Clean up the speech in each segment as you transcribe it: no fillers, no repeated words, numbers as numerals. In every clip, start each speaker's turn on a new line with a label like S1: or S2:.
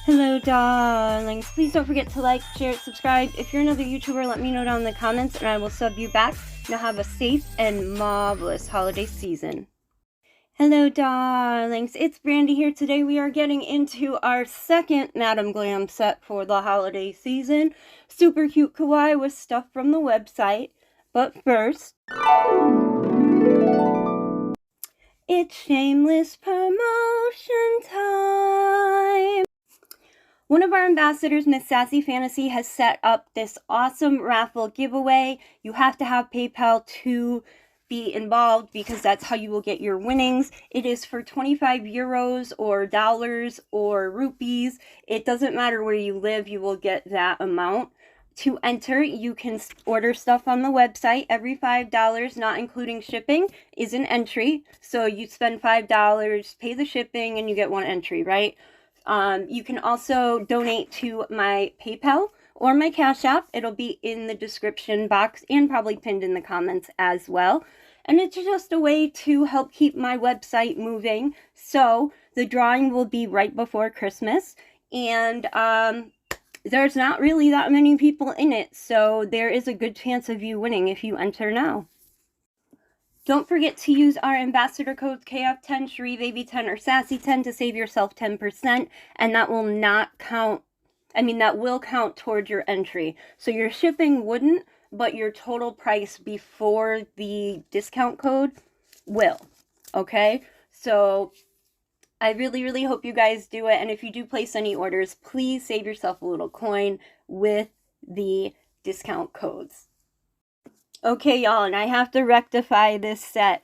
S1: Hello, darlings. Please don't forget to like, share, subscribe. If you're another YouTuber, let me know down in the comments and I will sub you back. Now have a safe and marvelous holiday season. Hello, darlings. It's Brandy here. Today we are getting into our second Madam Glam set for the holiday season. Super cute kawaii with stuff from the website. But first, it's shameless promotion time. One of our ambassadors, Miss Sassy Fantasy, has set up this awesome raffle giveaway. You have to have PayPal to be involved because that's how you will get your winnings. It is for 25 euros or dollars or rupees. It doesn't matter where you live, you will get that amount. To enter, you can order stuff on the website. Every $5, not including shipping, is an entry. So you spend $5, pay the shipping, and you get one entry, right? You can also donate to my PayPal or my Cash App. It'll be in the description box and probably pinned in the comments as well. And it's just a way to help keep my website moving. So the drawing will be right before Christmas. And there's not really that many people in it. So there is a good chance of you winning if you enter now. Don't forget to use our ambassador codes KF10, SherieBaby10, or Sassy10 to save yourself 10%, and that will not count, that will count towards your entry. So your shipping wouldn't, but your total price before the discount code will, okay? So I really, really hope you guys do it, and if you do place any orders, please save yourself a little coin with the discount codes. Okay, y'all, and I have to rectify this set.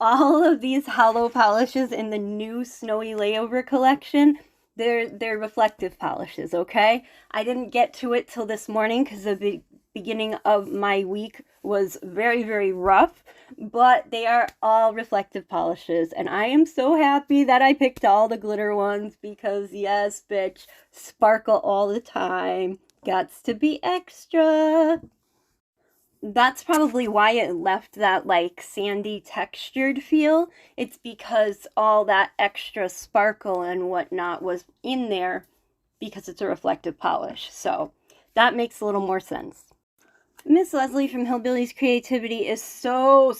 S1: All of these hollow polishes in the new Snowy Layover Collection, they're reflective polishes, okay? I didn't get to it till this morning because the beginning of my week was very, very rough, but they are all reflective polishes, and I am so happy that I picked all the glitter ones because, yes, bitch, sparkle all the time. Gots to be extra. That's probably why it left that, like, sandy textured feel. It's because all that extra sparkle and whatnot was in there because it's a reflective polish. So that makes a little more sense. Miss Leslie from Hillbilly's Creativity is so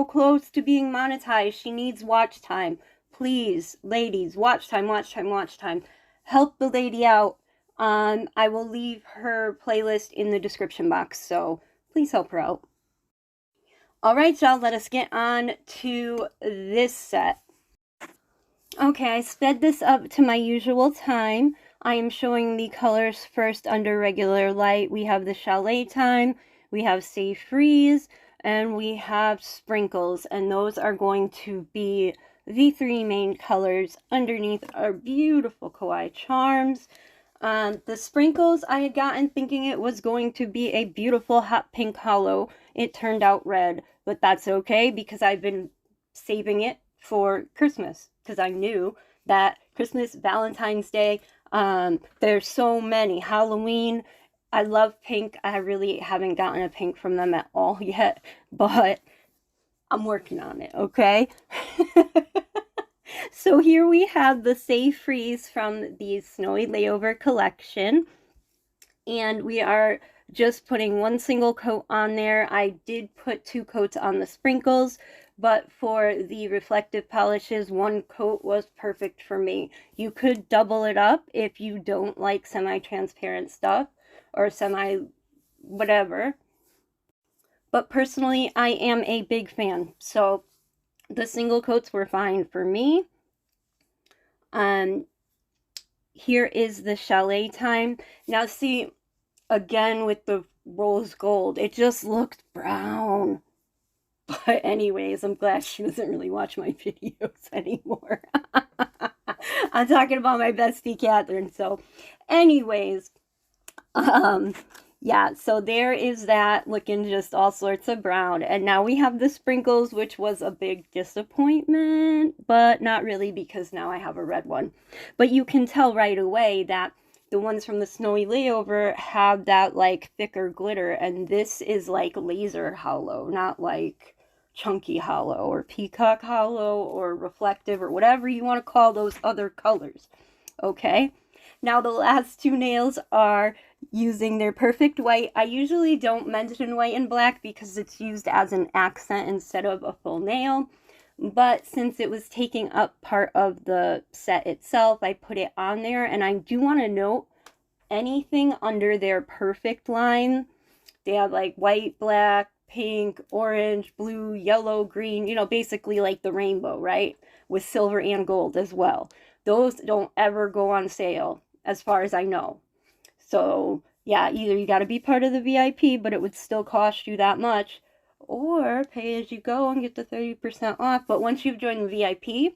S1: close to being monetized. She needs watch time. Please, ladies, watch time. Help the lady out. I will leave her playlist in the description box, so please help her out. Alright, y'all, let us get on to this set. Okay, I sped this up to my usual time. I am showing the colors first under regular light. We have the Chalet Time, we have Safe Freeze, and we have Sprinkles. And those are going to be the three main colors underneath our beautiful kawaii charms. The Sprinkles I had gotten thinking it was going to be a beautiful hot pink hollow. It turned out red, but that's okay because I've been saving it for Christmas because I knew that Christmas, Valentine's Day, there's so many. Halloween, I love pink. I really haven't gotten a pink from them at all yet, but I'm working on it, okay? So here we have the Safe Freeze from the Snowy Layover Collection. And we are just putting one single coat on there. I did put 2 coats on the Sprinkles, but for the reflective polishes, 1 coat was perfect for me. You could double it up if you don't like semi-transparent stuff or semi-whatever. But personally, I am a big fan, so the single coats were fine for me. Here is the Chalet Time. Now see, again with the rose gold, it just looked brown. But anyways, I'm glad she doesn't really watch my videos anymore. I'm talking about my bestie Catherine. So anyways, yeah, so there is that, looking just all sorts of brown. And now we have the Sprinkles, which was a big disappointment, but not really because now I have a red one. But you can tell right away that the ones from the Snowy Layover have that, like, thicker glitter, and this is like laser hollow, not like chunky hollow or peacock hollow or reflective or whatever you want to call those other colors. Okay? Now the last two nails are using their perfect white. I usually don't mention white and black because it's used as an accent instead of a full nail. But since it was taking up part of the set itself, I put it on there. And I do want to note anything under their perfect line. They have like white, black, pink, orange, blue, yellow, green, you know, basically like the rainbow, right? With silver and gold as well. Those don't ever go on sale as far as I know. So yeah, either you got to be part of the VIP, but it would still cost you that much, or pay as you go and get the 30% off. But once you've joined the VIP,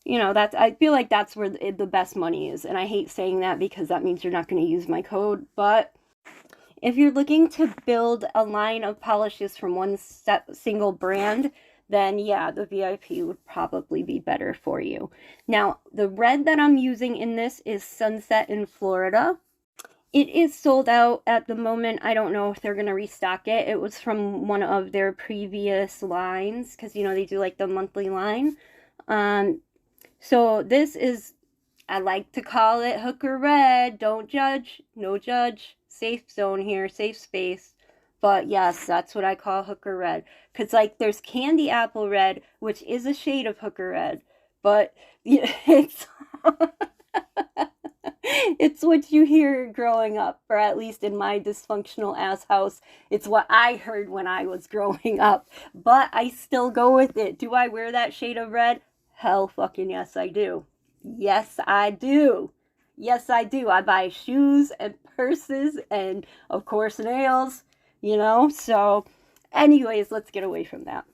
S1: you know, that's, I feel like that's where the best money is. And I hate saying that because that means you're not going to use my code. But if you're looking to build a line of polishes from one single brand, then yeah, the VIP would probably be better for you. Now, the red that I'm using in this is Sunset in Florida. It is sold out at the moment. I don't know if they're going to restock it. It was from one of their previous lines because, you know, they do like the monthly line. So this is, I like to call it hooker red. Don't judge. No judge. Safe zone here. Safe space. But yes, that's what I call hooker red. Because like there's candy apple red, which is a shade of hooker red. But it's... it's what you hear growing up, or at least in my dysfunctional ass house. It's what I heard when I was growing up. But I still go with it. Do I wear that shade of red? Hell fucking yes, I do. Yes, I do. Yes, I do. I buy shoes and purses and, of course, nails, you know? So, anyways, let's get away from that.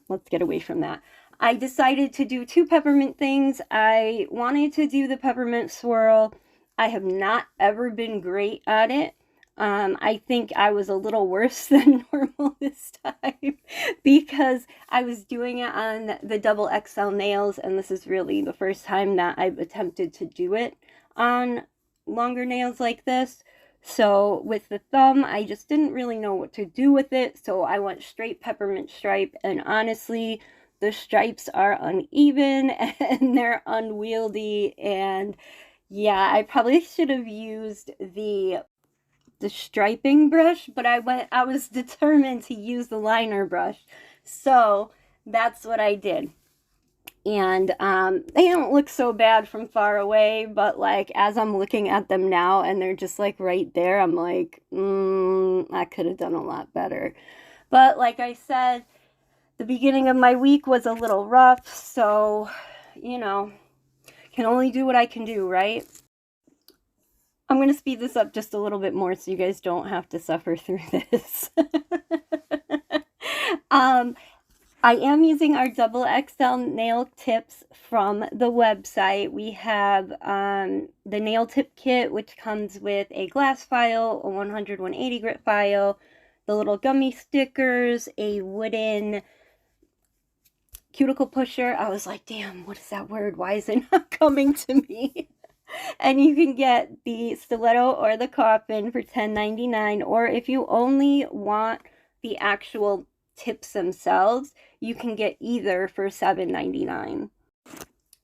S1: I decided to do two peppermint things. I wanted to do the peppermint swirl. I have not ever been great at it. I think I was a little worse than normal this time because I was doing it on the double XL nails, and this is really the first time that I've attempted to do it on longer nails like this. So with the thumb, I just didn't really know what to do with it, so I went straight peppermint stripe, and honestly, the stripes are uneven and they're unwieldy, and yeah, I probably should have used the striping brush, but I was determined to use the liner brush. So that's what I did. And they don't look so bad from far away, but like as I'm looking at them now and they're just like right there, I'm like, I could have done a lot better. But like I said, the beginning of my week was a little rough, so, you know, can only do what I can do, right? I'm going to speed this up just a little bit more so you guys don't have to suffer through this. I am using our double XL nail tips from the website. We have the nail tip kit, which comes with a glass file, a 180 grit file, the little gummy stickers, a wooden cuticle pusher. I was like, damn, what is that word? Why is it not coming to me? And you can get the stiletto or the coffin for $10.99, or if you only want the actual tips themselves, you can get either for $7.99.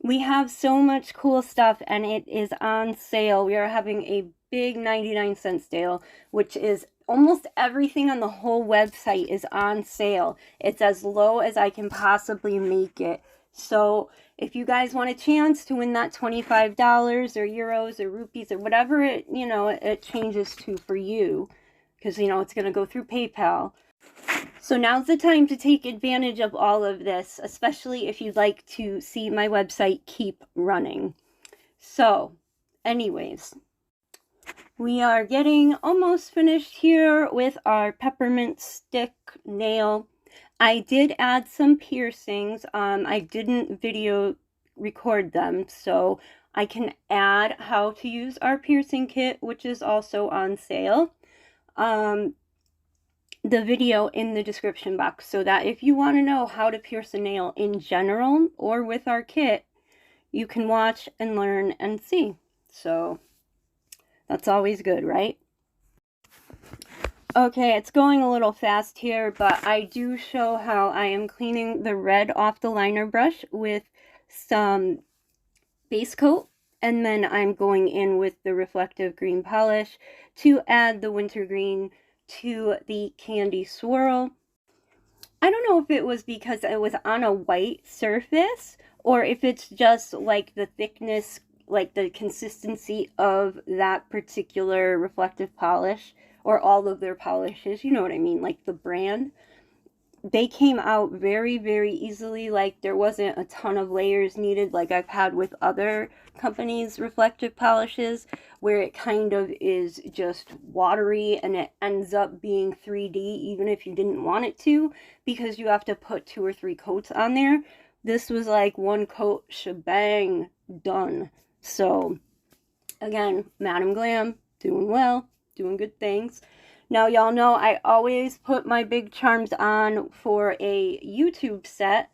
S1: We have so much cool stuff and it is on sale. We are having a big 99-cent sale, which is almost everything on the whole website is on sale. It's as low as I can possibly make it. So if you guys want a chance to win that $25 or euros or rupees or whatever it, you know, it changes to for you, because, you know, it's going to go through PayPal. So now's the time to take advantage of all of this, especially if you'd like to see my website keep running. So, anyways, we are getting almost finished here with our peppermint stick nail. I did add some piercings. I didn't video record them, so I can add how to use our piercing kit, which is also on sale. The video in the description box, so that if you want to know how to pierce a nail in general or with our kit, you can watch and learn and see. So that's always good, right? Okay, it's going a little fast here, but I do show how I am cleaning the red off the liner brush with some base coat And then I'm going in with the reflective green polish to add the wintergreen to the candy swirl. I don't know if it was because it was on a white surface or if it's just like the thickness, like the consistency of that particular reflective polish or all of their polishes, you know what I mean, like the brand. They came out very, very easily. Like there wasn't a ton of layers needed like I've had with other companies' reflective polishes where it kind of is just watery and it ends up being 3D even if you didn't want it to, because you have to put 2 or 3 coats on there. This was like 1 coat, shebang, done. So again, Madam Glam, doing well, doing good things. Now, y'all know I always put my big charms on for a YouTube set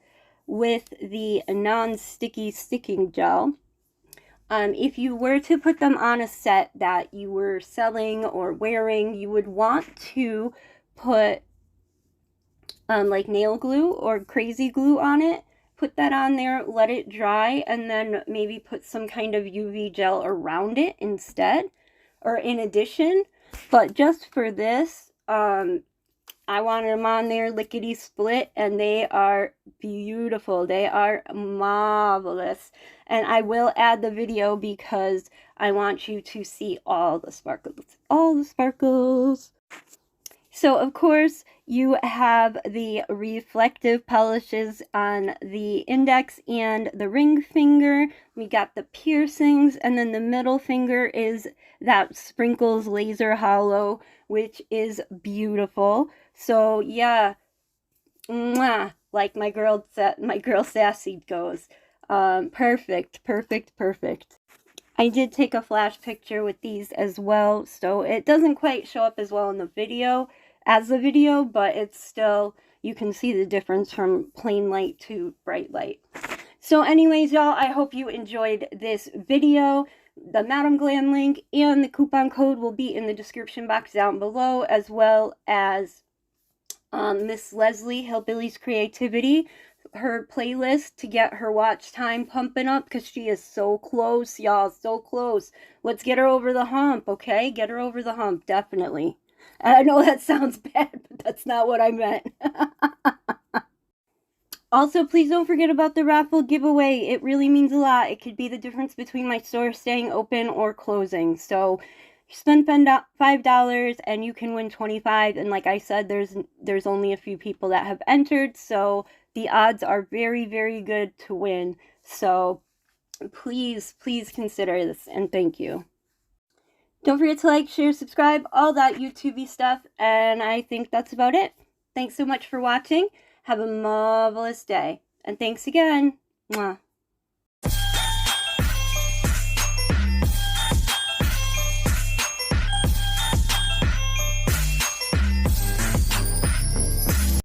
S1: with the non-sticky sticking gel. If you were to put them on a set that you were selling or wearing, you would want to put like nail glue or crazy glue on it. Put that on there, let it dry, and then maybe put some kind of UV gel around it instead, or in addition. But just for this, I wanted them on there lickety split, and they are beautiful. They are marvelous. And I will add the video because I want you to see all the sparkles. All the sparkles. So, of course, you have the reflective polishes on the index and the ring finger. We got the piercings, and then the middle finger is that Sprinkles Laser Hollow, which is beautiful. So, yeah, mwah, like my girl Sassy goes. Perfect, perfect, perfect. I did take a flash picture with these as well, so it doesn't quite show up as well in the video as the video, but it's still, you can see the difference from plain light to bright light. So anyways, y'all, I hope you enjoyed this video. The Madam Glam link and the coupon code will be in the description box down below, as well as Miss Leslie Hillbilly's Creativity, her playlist to get her watch time pumping up, because she is so close, y'all, so close. Let's get her over the hump, okay? Get her over the hump, definitely. And I know that sounds bad, but that's not what I meant. Also, please don't forget about the raffle giveaway. It really means a lot. It could be the difference between my store staying open or closing. So spend $5 and you can win $25. And like I said, there's only a few people that have entered, so the odds are very, very good to win. So please, please consider this, and thank you. Don't forget to like, share, subscribe, all that YouTube-y stuff, and I think that's about it. Thanks so much for watching. Have a marvelous day, and thanks again. Mwah.